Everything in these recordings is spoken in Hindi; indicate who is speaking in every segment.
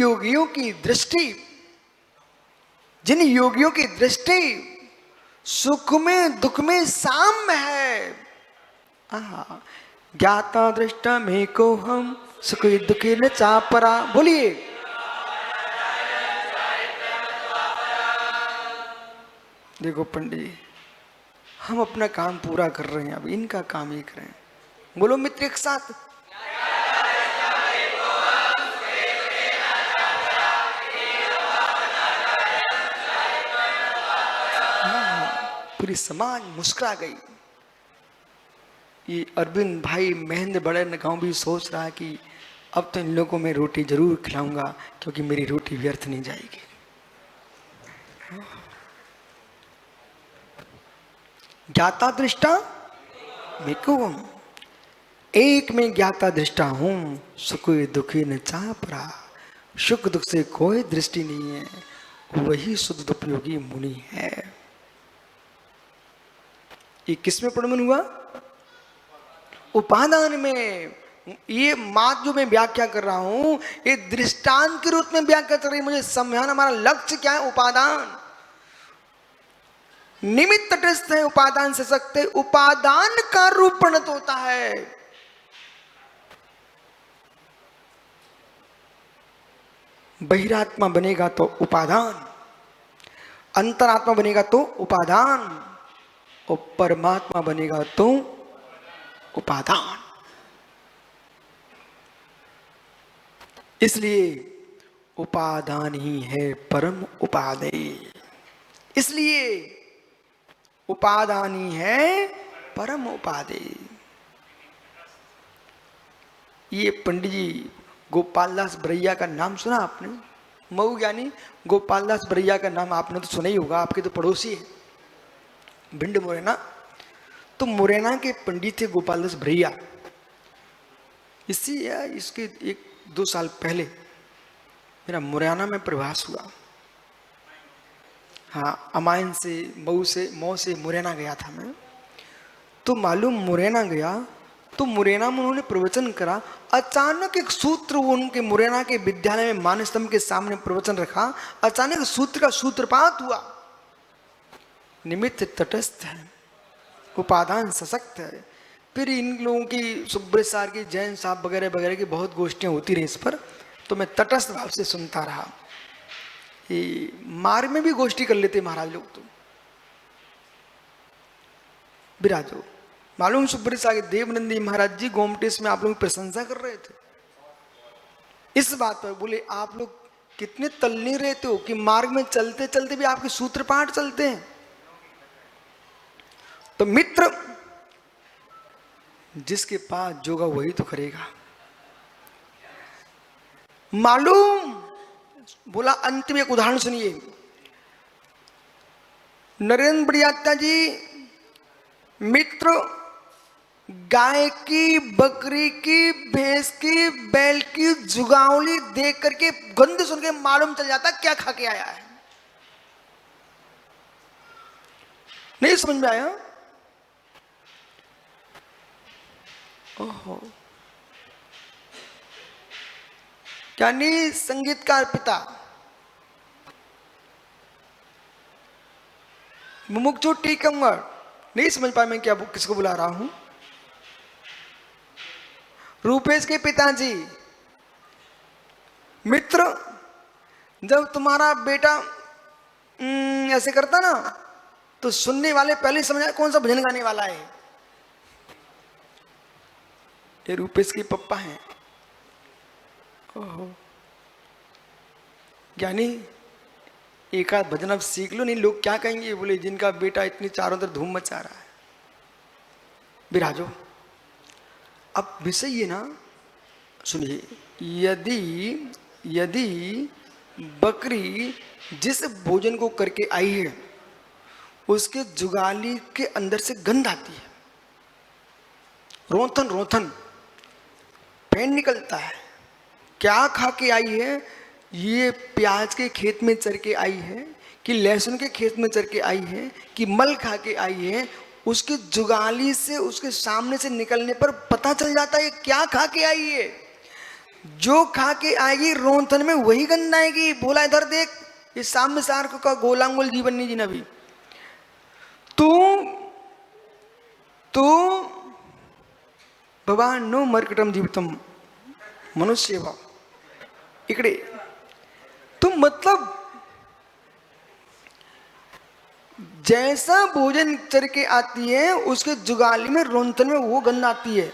Speaker 1: योगियों की दृष्टि, जिन योगियों की दृष्टि सुख में दुख में साम्य है। ज्ञाता दृष्टा में को हम सुख दुखी न चापरा। बोलिए, देखो पंडित जी, हम अपना काम पूरा कर रहे हैं, अब इनका काम ही करें। बोलो मित्र एक साथ, पूरी समाज मुस्कुरा गई। ये अरविंद भाई महेंद्र बड़े गांव भी सोच रहा है कि अब तो इन लोगों को मैं रोटी जरूर खिलाऊंगा, क्योंकि मेरी रोटी व्यर्थ नहीं जाएगी। ज्ञाता दृष्टा मेकुवम, एक में ज्ञाता दृष्टा हूं, सुख दुखी न चापरा। सुख दुख से कोई दृष्टि नहीं है, वही शुद्ध उपयोगी मुनि है। ये किसमें प्रमाण हुआ? उपादान में। ये बात जो मैं व्याख्या कर रहा हूं, ये दृष्टांत के रूप में व्याख्या कर रही है। मुझे समझाना, हमारा लक्ष्य क्या है? उपादान। निमित्त तटस्थ है, उपादान से सकते, उपादान का रूप परिणत होता है। बहिरात्मा बनेगा तो उपादान, अंतरात्मा बनेगा तो उपादान, और परमात्मा बनेगा तो उपादान। इसलिए उपादान ही है परम उपादेय। इसलिए उपादान ही है परम उपादेय। ये पंडित जी गोपाल दास बरैया का नाम सुना आपने? मऊ ज्ञानी गोपाल दास बरैया का नाम आपने तो सुना ही होगा, आपके तो पड़ोसी है, भिंड मुरैना। तो मुरैना के पंडित थे गोपाल दास बरैया। इसके 1-2 साल पहले मेरा मुरैना में प्रवास हुआ। हाँ, अमायन से मऊ से मुरैना गया था मैं। तो मालूम मुरैना गया तो मुरैना में उन्होंने प्रवचन करा। अचानक एक सूत्र उनके मुरैना के विद्यालय में मानस्तंभ के सामने प्रवचन रखा। अचानक सूत्र का सूत्रपात हुआ। निमित्त तटस्थ है, उपादान सशक्त है। फिर इन लोगों की सुब्रत सार की, जैन साहब वगैरह वगैरह की बहुत गोष्ठियां होती रही इस पर, तो मैं तटस्थ भाव से सुनता रहा। मार्ग में भी गोष्ठी कर लेते महाराज लोग तो विराजो। मालूम सुब्रत सार के देवनंदी महाराज जी गोमटेश में आप लोग प्रशंसा कर रहे थे इस बात पर। बोले आप लोग कितने तल्लीन रहते हो कि मार्ग में चलते चलते भी आपके सूत्रपाठ चलते हैं। तो मित्र, जिसके पास जोगा वही तो करेगा। मालूम बोला, अंतिम एक उदाहरण सुनिए। नरेंद्र बड़ियात्या जी मित्र गाय की, बकरी की, भैंस की, बैल की जुगावली देख करके गंध सुन के मालूम चल जाता क्या खा के आया है। नहीं समझ में आया? ओहो, क्या नहीं? संगीतकार पिता मुमुक्षु टीकमगढ़। नहीं समझ पाया मैं क्या किसको बुला रहा हूं? रूपेश के पिताजी। मित्र, जब तुम्हारा बेटा ऐसे करता ना, तो सुनने वाले पहले समझ आए कौन सा भजन गाने वाला है। ये रूपेश के पप्पा हैं। ओहो, ज्ञानी एक आध भजन अब सीख लो, नहीं लोग क्या कहेंगे। बोले जिनका बेटा इतनी चारों तरफ धूम मचा रहा है। विराजो, अब विषय ये ना सुनिए। यदि बकरी जिस भोजन को करके आई है उसके जुगाली के अंदर से गंध आती है, रोथन पैन निकलता है। क्या खा के आई है? ये प्याज के खेत में चर के आई है, कि लहसुन के खेत में चर के आई है, कि मल खा के आई है। उसकी जुगाली से, उसके सामने से निकलने पर पता चल जाता है क्या खा के आई है। जो खा के आएगी रोंथन में वही गंध आएगी। बोला इधर देख, ये साम्य सार्क का गोलांगुल जीवन नहीं जीना भी। तू तू भगवान नो मरकटम जीवितम मनुष्य भाव इकड़े। तुम मतलब जैसा भोजन चर के आती है उसके जुगाली में रोंथन में वो गंध आती है,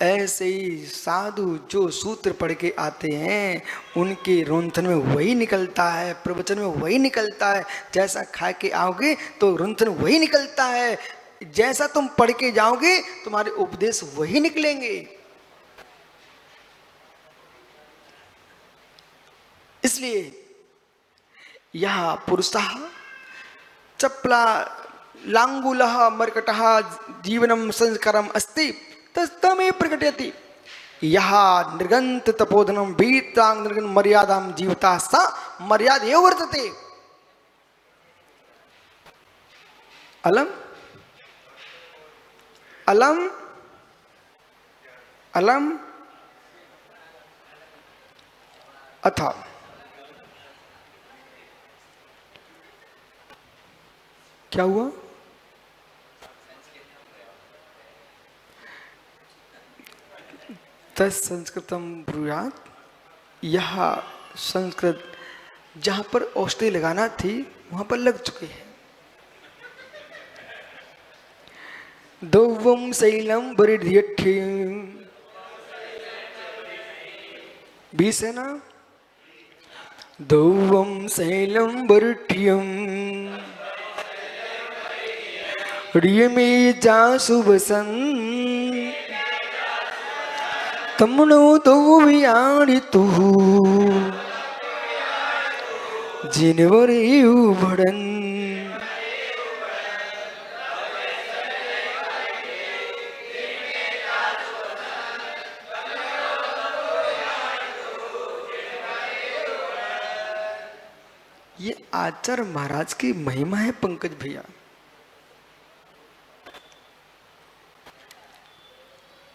Speaker 1: ऐसे ही साधु जो सूत्र पढ़ के आते हैं उनके रोंथन में वही निकलता है, प्रवचन में वही निकलता है। जैसा खा के आओगे तो रोंथन वही निकलता है, जैसा तुम पढ़ के जाओगे तुम्हारे उपदेश वही निकलेंगे। इसलिए यह पुरुषः चपला लांगुलः मर्कटः जीवनम संस्कारम अस्ति तस्तमे प्रकटयति। यह निर्गंत तपोधनम वीतांग निर्गन मर्यादाम जीवता सा मर्याद एव वर्तते। अलम अलम अलम अथा क्या हुआ? तत्संस्कृतम ब्रूयात। यह संस्कृत जहां पर औषधि लगाना थी वहां पर लग चुके हैं। दौवम शैलम वरिध्यठ्य 20 है ना। दौवम शैलम वरिठ्यम रियमे जासुवसन तमनो दौवियाणितु जिनवरेयु भड़न। ये आचार्य महाराज की महिमा है पंकज भैया।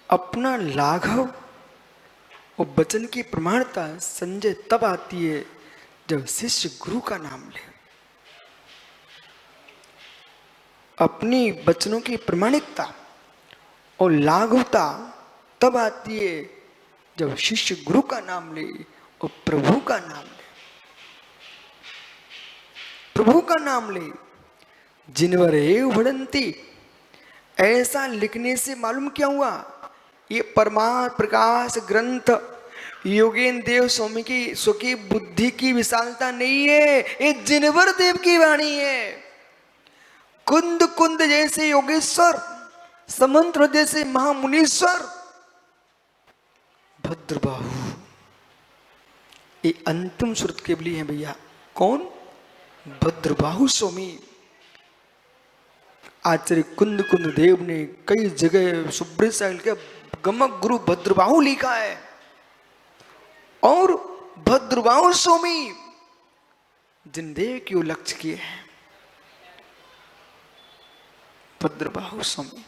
Speaker 1: अपना लाघव और वचन की प्रमाणता संजय तब आती है जब शिष्य गुरु का नाम ले। अपनी वचनों की प्रमाणिकता और लाघवता तब आती है जब शिष्य गुरु का नाम ले और प्रभु का नाम ले। प्रभु का नाम ले। जिनवरेव भड़न्ति, ऐसा लिखने से मालूम क्या हुआ? ये परमात्म प्रकाश ग्रंथ योगेंद्र देव स्वामी की सुखी बुद्धि की विशालता नहीं है, ये जिनवर देव की वाणी है। कुंद कुंद जैसे योगेश्वर, समंत्र जैसे महामुनीश्वर, भद्रबाहु, ये अंतिम श्रुत केवली है भैया। कौन? भद्रबाहु स्वामी। आचार्य कुंद कुंद देव ने कई जगह सुब्रत साहिल के गमक गुरु भद्रबाहु लिखा है। और भद्रबाहु स्वामी जिन देव की लक्ष्य किए हैं, भद्रबाहु स्वामी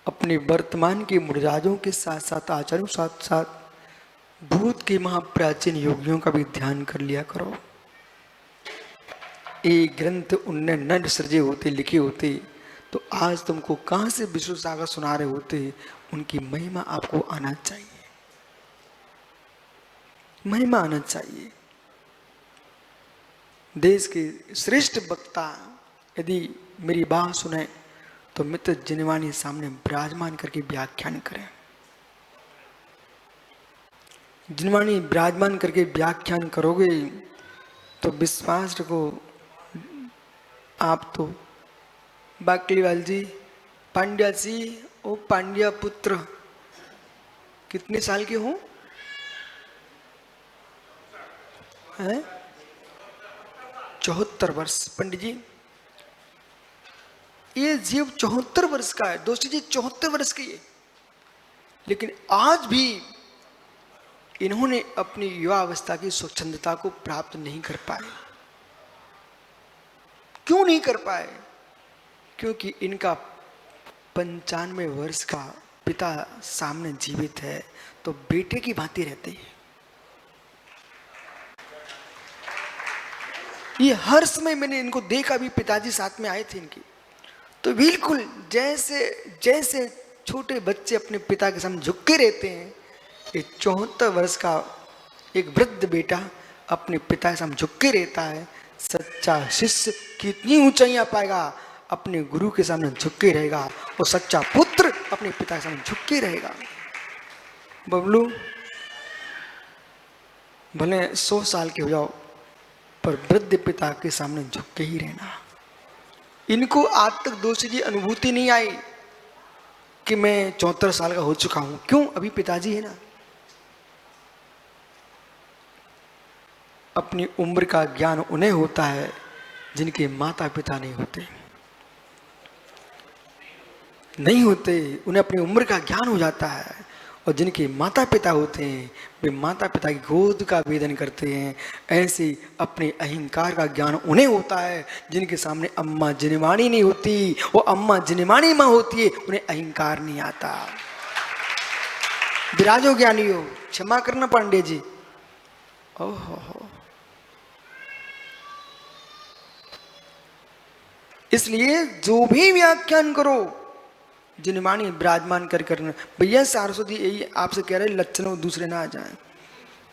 Speaker 1: अपने वर्तमान के मुर्जाजों के साथ साथ आचार्यों साथ साथ भूत के महाप्राचीन योगियों का भी ध्यान कर लिया करो। ये ग्रंथ उनने न सृजे होते, लिखे होते तो आज तुमको कहां से विष्णु सागर सुना रहे होते। उनकी महिमा आपको आना चाहिए, महिमा आना चाहिए। देश के श्रेष्ठ वक्ता यदि मेरी बात सुने तो मित्र जिनवाणी सामने विराजमान करके व्याख्यान करें। जिनवाणी विराजमान करके व्याख्यान करोगे तो विश्वास रखो, आप तो बाकलीवाल जी, पांड्या जी, ओ पांड्या पुत्र कितने साल के हो? हैं 74 वर्ष। पंडित जी ये जीव 74 वर्ष का है, दोस्तों जी 74 वर्ष की है, लेकिन आज भी इन्होंने अपनी युवावस्था की स्वच्छंदता को प्राप्त नहीं कर पाए। क्यों नहीं कर पाए? क्योंकि इनका 95 वर्ष का पिता सामने जीवित है तो बेटे की भांति रहते हैं। ये हर समय मैंने इनको देखा, भी पिताजी साथ में आए थे इनके, तो बिल्कुल जैसे जैसे छोटे बच्चे अपने पिता के सामने झुक के रहते हैं, ये 74 वर्ष का एक वृद्ध बेटा अपने पिता के सामने झुक के रहता है। सच्चा शिष्य कितनी ऊंचाइयां पाएगा, अपने गुरु के सामने झुक के रहेगा, और सच्चा पुत्र अपने पिता के सामने झुक के रहेगा। बबलू, भले 100 साल के हो जाओ, पर वृद्ध पिता के सामने झुक के ही रहना। इनको आज तक दूसरी की अनुभूति नहीं आई कि मैं 74 साल का हो चुका हूं। क्यों? अभी पिताजी है ना। अपनी उम्र का ज्ञान उन्हें होता है जिनके माता पिता नहीं होते, उन्हें अपनी उम्र का ज्ञान हो जाता है। और जिनके माता पिता होते हैं वे माता पिता की गोद का वेदन करते हैं। ऐसे अपने अहंकार का ज्ञान उन्हें होता है जिनके सामने अम्मा जिनवाणी नहीं होती, वो अम्मा जिनवाणी माँ होती है, उन्हें अहंकार नहीं आता। विराजो ज्ञानी हो, क्षमा करना पांडे जी। ओहो, इसलिए जो भी व्याख्यान करो जिनवाणी विराजमान कर करना। भैया सारस्वती यही आपसे कह रहे, लक्षण दूसरे ना आ जाए।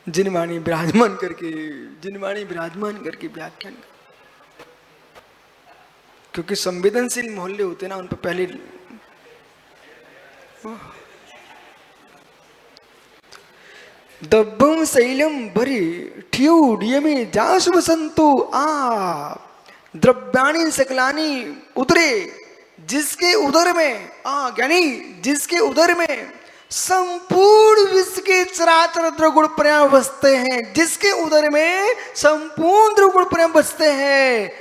Speaker 1: जिनवाणी विराजमान करके व्याख्यान कर, क्योंकि संवेदनशील मोहल्ले होते ना, उन पर पहले दब्बम शैलम भरी ठियो में जासु बसंतो आ द्रव्याणी सकलानी उदरे, जिसके उदर में ज्ञानी जिसके उदर में संपूर्ण विश्व के चराचर द्रगुण पर्याय बसते हैं, जिसके उदर में संपूर्ण द्रगुण पर्याय बसते हैं।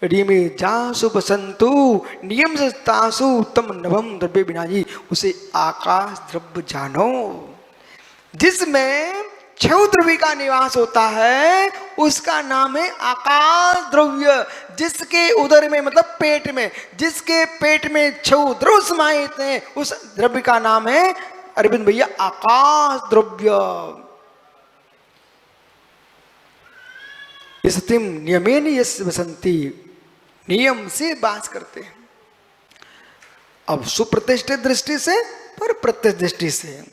Speaker 1: रिमे जासु बसंतु नियम से तासु तम नभम द्रव्य बिना जी, उसे आकाश द्रव्य जानो। जिसमें 6 द्रव्य का निवास होता है उसका नाम है आकाश द्रव्य। जिसके उदर में मतलब पेट में, जिसके पेट में 6 द्रव्य समाहित हैं उस द्रव्य का नाम है अरविंद भैया आकाश द्रव्य। स्थितिम नियमेन यस्य वसंती, नियम से वास करते हैं। अब सुप्रतिष्ठित दृष्टि से पर प्रत्यक्ष दृष्टि से,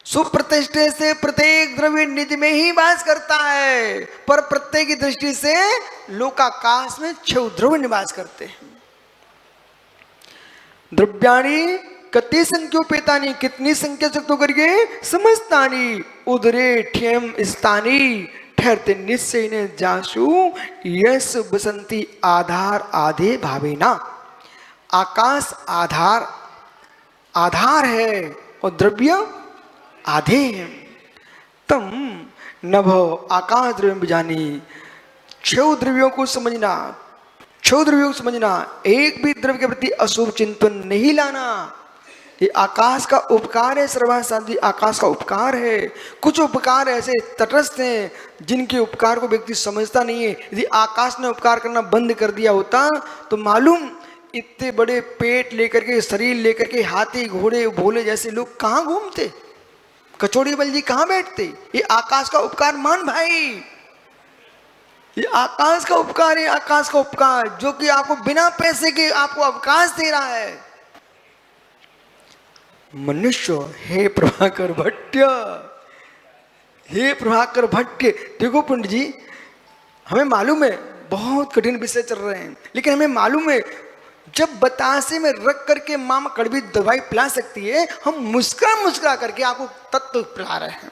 Speaker 1: सुप्रतिष्ठित से प्रत्येक द्रव्य निज में ही वास करता है, पर प्रत्येक की दृष्टि से लोकाकाश में 6 द्रव्य निवास करते हैं। द्रव्याणी कति संख्योपेतानी, कितनी संख्या से तो करके समस्तानी उदरे ठेम स्थानी, ठहरते निश्चय ने जासु यस बसंती आधार आधे भावेना। आकाश आधार है और द्रव्य आधे हैं। तम नभो आकाश द्रव्य बिजानी, 6 द्रव्यों को समझना, 6 द्रव्यों को समझना, एक भी द्रव्य के प्रति अशुभ चिंतन नहीं लाना। ये आकाश का उपकार है, सर्वसाधी आकाश का उपकार है। कुछ उपकार ऐसे तटस्थ हैं जिनके उपकार को व्यक्ति समझता नहीं है। यदि आकाश ने उपकार करना बंद कर दिया होता तो मालूम इतने बड़े पेट लेकर के, शरीर लेकर के हाथी घोड़े भोले जैसे लोग कहाँ घूमते, कचौड़ी बल जी कहाँ बैठते। ये आकाश का उपकार मान भाई, ये आकाश का उपकार है। आकाश का उपकार जो कि आपको बिना पैसे के आपको अवकाश दे रहा है। मनुष्य हे प्रभाकर भट्ट, हे प्रभाकर भट्ट, देखो पंडित जी हमें मालूम है बहुत कठिन विषय चल रहे हैं, लेकिन हमें मालूम है जब बतासे में रख करके मामा कड़वी दवाई पिला सकती है, हम मुस्कुरा करके आपको तत्व पिला रहे हैं।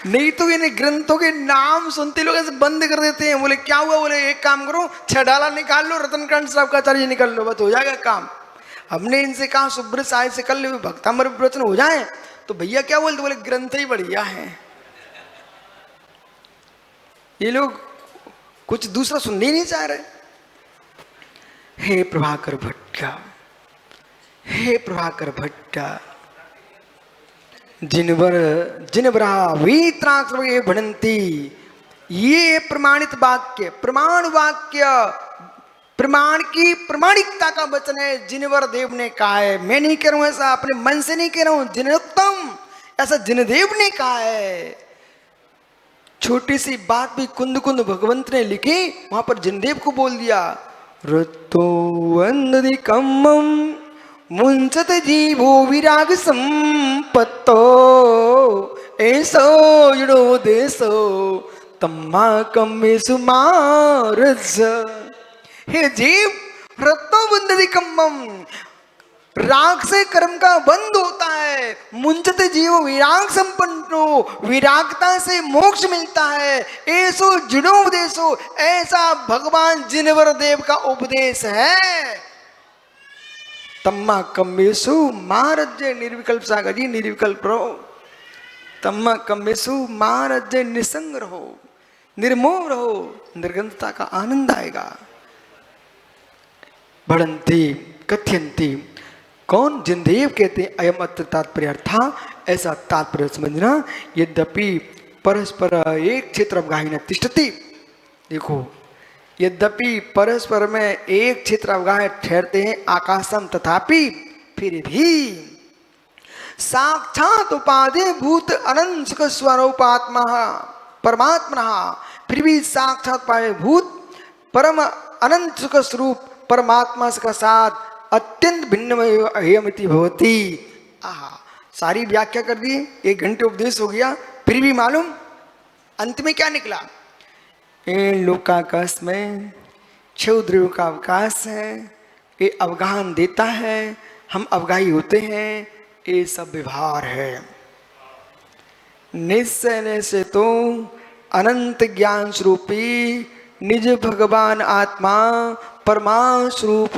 Speaker 1: नहीं तो ये ग्रंथों के नाम सुनते लोग ऐसे बंद कर देते हैं। बोले क्या हुआ, बोले एक काम करो 6 डाला निकाल लो, रतनकांत साहब का आचार्य निकाल लो, बस हो जाएगा काम। हमने इनसे कहा सुब्रत साहिब से कर ले, भक्तामर प्रवचन हो जाए, तो भैया क्या बोलते, बोले ग्रंथ ही बढ़िया है। ये लोग कुछ दूसरा सुनने ही नहीं चाह रहे। हे प्रभाकर भट्ट, हे प्रभाकर भट्ट, जिनवरा वीत्राक्ष भणंती, ये प्रमाणित वाक्य, प्रमाण वाक्य प्रमाण की प्रामाणिकता का वचन है। जिनवर देव ने कहा है, मैं नहीं कह रहा हूं ऐसा, अपने मन से नहीं कह रहा हूं, जिनोत्तम ऐसा जिनदेव ने कहा है। छोटी सी बात भी कुंद कुंद भगवंत ने लिखी, वहां पर जिनदेव को बोल दिया, रतो वंदि कम्मम मुंचत जीवो विराग संपत्तो ऐसो जुड़ो देसो तम्मा कम्मेसु मारज। हे जीव, रत्तो वंदि कम्मम, राग से कर्म का बंध होता है। मुंचत जीव विराग संपन्नो, विरागता से मोक्ष मिलता है। ऐसो जिनो उपदेशो, ऐसा भगवान जिनवर देव का उपदेश है। तम्मा कम्मेसु महारज्य, निर्विकल्प सागर जी, निर्विकल्प रहो। तम्मा कम्मेसु महारज्य, निसंग रहो, निर्मोह रहो, निर्गंधता का आनंद आएगा। बढ़ंती कथ्यंती, कौन? जिनदेव कहते हैं अयम अत्र तात्पर्य था, ऐसा तात्पर्य समझना। यद्यपि परस्पर एक क्षेत्र अवगाही न तिष्ठति, देखो, यद्यपि परस्पर में एक क्षेत्र अवगाह ठहरते हैं आकाशम, तथापि फिर भी साक्षात उपाधि भूत अनंत सुख स्वरूपात्मा परमात्मा, फिर भी साक्षात उपाधि भूत परम अनंत सुख स्वरूप परमात्मा के साथ अत्यंत भिन्न हेयमिति भवति। आहा, सारी व्याख्या कर दी, 1 घंटे उपदेश हो गया, फिर भी मालूम अंत में क्या निकला? लोकाकाश में 6 द्रव्यों का अवकाश है, ये अवगाहन देता है, हम अवगाही होते हैं, ये सब व्यवहार है। निश्चय से तो अनंत ज्ञान स्वरूपी निज भगवान आत्मा परमात्मा स्वरूप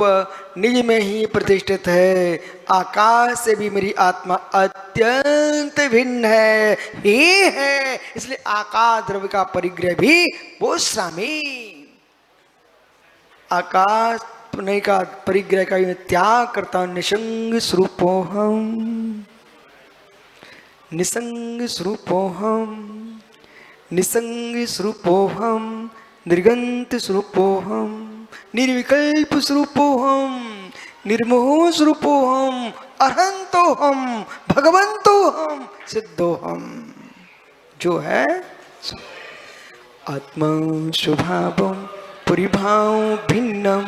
Speaker 1: निज में ही प्रतिष्ठित है। आकाश से भी मेरी आत्मा अत्यंत भिन्न है, ये है, इसलिए आकाश द्रव्य का परिग्रह भी बोश्रामी। आकाश पुण्य का परिग्रह का मैं त्याग करता हूं। निसंग स्वरूपोहम, निसंग स्वरूपोहम, निसंग स्वरूपोहम, निर्गंत स्वरूपोहम, निर्विकल्प स्वरूपोहम, निर्मोह स्वरूपोहम, अहंतोहम, भगवंतोहम, सिद्धोहम। जो है आत्मा स्वभावम परिभाव भिन्नम,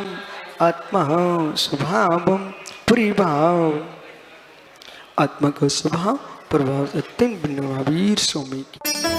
Speaker 1: आत्मा स्वभावम परिभाव, आत्मा का स्वभाव प्रभाव अत्यंत भिन्न। महावीर स्वामी की